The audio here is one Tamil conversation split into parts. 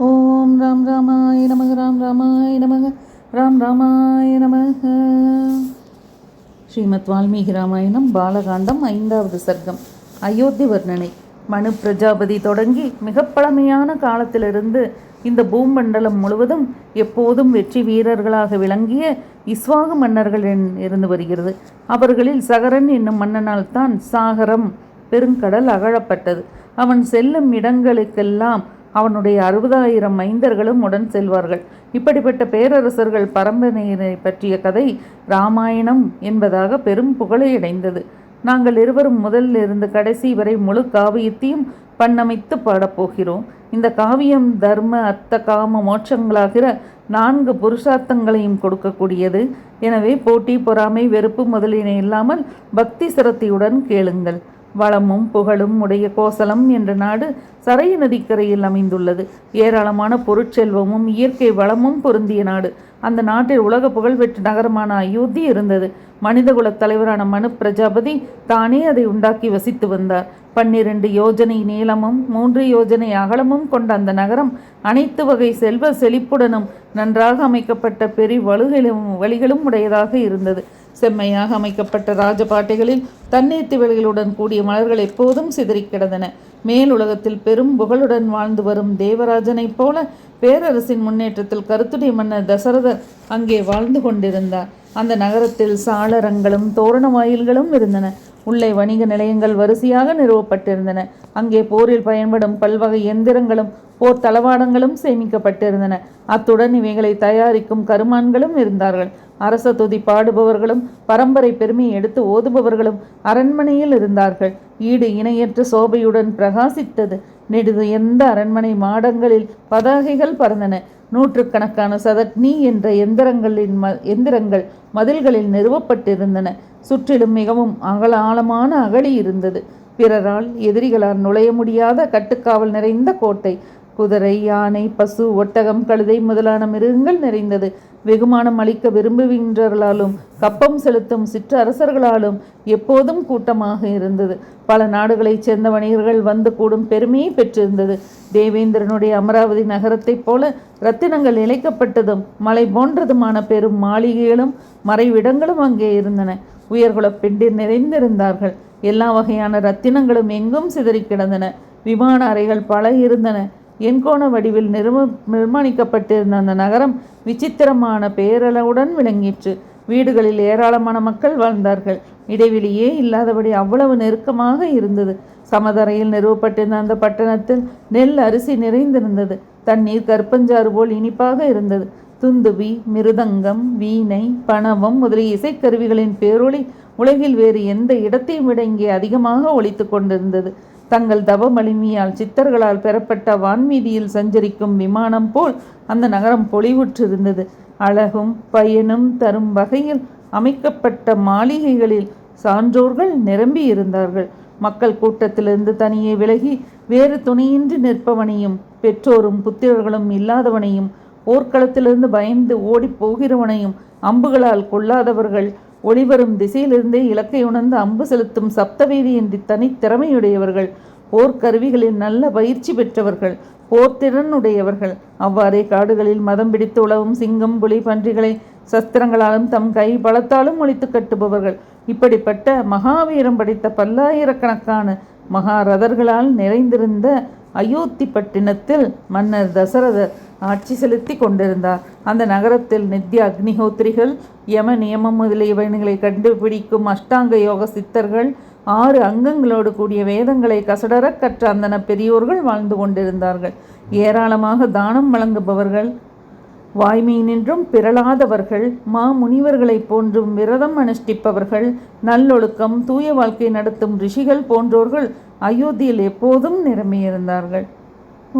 ஓம் ராம் ராமாய நமக ராம் ராமாய நமக ராம் ராமாய நமக. ஸ்ரீமத் வால்மீகி ராமாயணம் பாலகாண்டம் 5வது சர்க்கம். அயோத்தி வர்ணனை. மனு பிரஜாபதி தொடங்கி மிக பழமையான காலத்திலிருந்து இந்த பூமண்டலம் முழுவதும் எப்போதும் வெற்றி வீரர்களாக விளங்கிய இஸ்வாகு மன்னர்கள் இருந்து வருகிறது. அவர்களில் சகரன் என்னும் மன்னனால் தான் சாகரம் பெருங்கடல் அகழப்பட்டது. அவன் செல்லும் இடங்களுக்கெல்லாம் அவனுடைய 60,000 மைந்தர்களும் உடன் செல்வார்கள். இப்படிப்பட்ட பேரரசர்கள் பரம்பரையினை பற்றிய கதை இராமாயணம் என்பதாக பெரும் புகழையடைந்தது. நாங்கள் இருவரும் முதலில் இருந்து கடைசி வரை முழு காவியத்தையும் பண்ணமைத்து பாடப்போகிறோம். இந்த காவியம் தர்ம அர்த்த காம மோட்சங்களாகிற 4 புருஷார்த்தங்களையும் கொடுக்கக்கூடியது. எனவே போட்டி, பொறாமை, வெறுப்பு முதலினை இல்லாமல் பக்தி சிரத்தையுடன் கேளுங்கள். வளமும் புகழும் உடைய கோசலம் என்ற நாடு சரையு நதிக்கரையில் அமைந்துள்ளது. ஏராளமான பொருட்செல்வமும் இயற்கை வளமும் பொருந்திய நாடு. அந்த நாட்டில் உலக புகழ்பெற்ற நகரமான அயோத்தி இருந்தது. மனிதகுல தலைவரான மனு பிரஜாபதி தானே அதை உண்டாக்கி வசித்து வந்தார். 12 யோஜனை நீளமும் 3 யோஜனை அகலமும் கொண்ட அந்த நகரம் அனைத்து வகை செல்வ செழிப்புடனும் நன்றாக அமைக்கப்பட்ட பெரிய வழிகளும் உடையதாக இருந்தது. செம்மையாக அமைக்கப்பட்ட ராஜபாட்டைகளில் தண்ணீர் திவல்களுடன் கூடிய மலர்கள் எப்போதும் சிதறி கிடந்தன. மேல் உலகத்தில் பெரும் புகழுடன் வாழ்ந்து வரும் தேவராஜனைப் போல பேரரசின் முன்னேற்றத்தில் கருத்துடைய மன்னர் தசரதர் அங்கே வாழ்ந்து கொண்டிருந்தார். அந்த நகரத்தில் சாளரங்களும் தோரண வாயில்களும் இருந்தன. உள்ளே வணிக நிலையங்கள் வரிசையாக நிறுவப்பட்டிருந்தன. அங்கே போரில் பயன்படும் பல்வகை எந்திரங்களும் போர் தளவாடங்களும் சேமிக்கப்பட்டிருந்தன. அத்துடன் இவைகளை தயாரிக்கும் கருமான்களும் இருந்தார்கள். அரச துதி பாடுபவர்களும் பரம்பரை பெருமையை எடுத்து ஓதுபவர்களும் அரண்மனையில் இருந்தார்கள். ஈடு இணையற்ற சோபையுடன் பிரகாசித்தது. நெடுது எந்த அரண்மனை மாடங்களில் பதாகைகள் பறந்தன. நூற்றுக்கணக்கான சதட்னி என்ற எந்திரங்கள் மதில்களில் நிறுவப்பட்டிருந்தன. சுற்றிலும் மிகவும் ஆழமான அகழி இருந்தது. பிறரால் எதிரிகளால் நுழைய முடியாத கட்டுக்காவல் நிறைந்த கோட்டை. குதிரை, யானை, பசு, ஒட்டகம், கழுதை முதலான மிருகங்கள் நிறைந்தது. வெகுமானம் அளிக்க விரும்புகின்றவர்களாலும் கப்பம் செலுத்தும் சிற்றரசர்களாலும் எப்போதும் கூட்டமாக இருந்தது. பல நாடுகளைச் சேர்ந்த வணிகர்கள் வந்து கூடும் பெருமையை பெற்றிருந்தது. தேவேந்திரனுடைய அமராவதி நகரத்தைப் போல இரத்தினங்கள் இழைக்கப்பட்டதும் மலை போன்றதுமான பெரும் மாளிகைகளும் மறைவிடங்களும் அங்கே இருந்தன. உயர்குலப் பெண்டிர் நிறைந்திருந்தார்கள். எல்லா வகையான இரத்தினங்களும் எங்கும் சிதறி கிடந்தன. விமான அறைகள் பல இருந்தன. எண்கோண வடிவில் நிர்மாணிக்கப்பட்டிருந்த அந்த நகரம் விசித்திரமான பேரளவுடன் விளங்கிற்று. வீடுகளில் ஏராளமான மக்கள் வாழ்ந்தார்கள். இடைவெளியே இல்லாதபடி அவ்வளவு நெருக்கமாக இருந்தது. சமதரையில் நிறுவப்பட்டிருந்த அந்த பட்டணத்தில் நெல், அரிசி நிறைந்திருந்தது. தண்ணீர் கற்பஞ்சாறு போல் இனிப்பாக இருந்தது. துந்துபி, மிருதங்கம், வீணை, பணவம் முதலிய இசைக்கருவிகளின் பேரொளி உலகில் வேறு எந்த இடத்தையும் விட இங்கே அதிகமாக ஒலித்து கொண்டிருந்தது. தங்கள் தவ வலிமையால் சித்தர்களால் பெறப்பட்ட வான்மீதியில் சஞ்சரிக்கும் விமானம் போல் அந்த நகரம் பொலிவுற்றிருந்தது. அழகும் பயனும் தரும் வகையில் அமைக்கப்பட்ட மாளிகைகளில் சான்றோர்கள் நிரம்பி இருந்தார்கள். மக்கள் கூட்டத்திலிருந்து தனியே விலகி வேறு துணையின்றி நிற்பவனையும், பெற்றோரும் புத்திரர்களும் இல்லாதவனையும், போர்க்களத்திலிருந்து பயந்து ஓடி போகிறவனையும் அம்புகளால் கொள்ளாதவர்கள், ஒளிவரும் திசையிலிருந்தே இலக்கை உணர்ந்து அம்பு செலுத்தும் சப்தவேதி என்று தனித்திறமையுடையவர்கள், போர்க்கருவிகளில் நல்ல பயிற்சி பெற்றவர்கள், போர்த்திறன் உடையவர்கள், அவ்வாறே காடுகளில் மதம் பிடித்து உழவும் சிங்கம், புலி, பன்றிகளை சஸ்திரங்களாலும் தம் கை பலத்தாலும் ஒழித்து கட்டுபவர்கள், இப்படிப்பட்ட மகாவீரம் படைத்த பல்லாயிரக்கணக்கான மகாரதர்களால் நிறைந்திருந்த அயோத்தி பட்டினத்தில் மன்னர் தசரதர் ஆட்சி செலுத்தி கொண்டிருந்தார். அந்த நகரத்தில் நித்ய அக்னிஹோத்திரிகள், யம நியமம் முதலியவனைகளை கண்டுபிடிக்கும் அஷ்டாங்க யோக சித்தர்கள், 6 அங்கங்களோடு கூடிய வேதங்களை கசடர கற்ற அந்தன பெரியோர்கள் வாழ்ந்து கொண்டிருந்தார்கள். ஏராளமாக தானம் வழங்குபவர்கள், வாய்மையினின்றும் பிறளாதவர்கள், முனிவர்களைப் போன்றும் விரதம் அனுஷ்டிப்பவர்கள், நல்லொழுக்கம், தூய வாழ்க்கை நடத்தும் ரிஷிகள் போன்றோர்கள் அயோத்தியில் எப்போதும் நிரம்பியிருந்தார்கள்.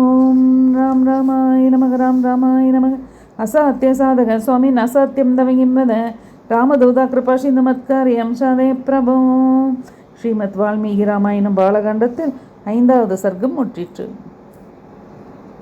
ஓம் ராம் ராமாய நமக ராம் ராமாய நமக. அசாத்திய சாதக சுவாமி அசாத்தியம் தவகிம்பத ராமதூதா கிருபா சிந்து மத்காரியம் சாதே பிரபோ. ஸ்ரீமத் வால்மீகி ராமாயணம் பாலகாண்டத்தில் 5வது சர்க்கம் முற்றிற்று.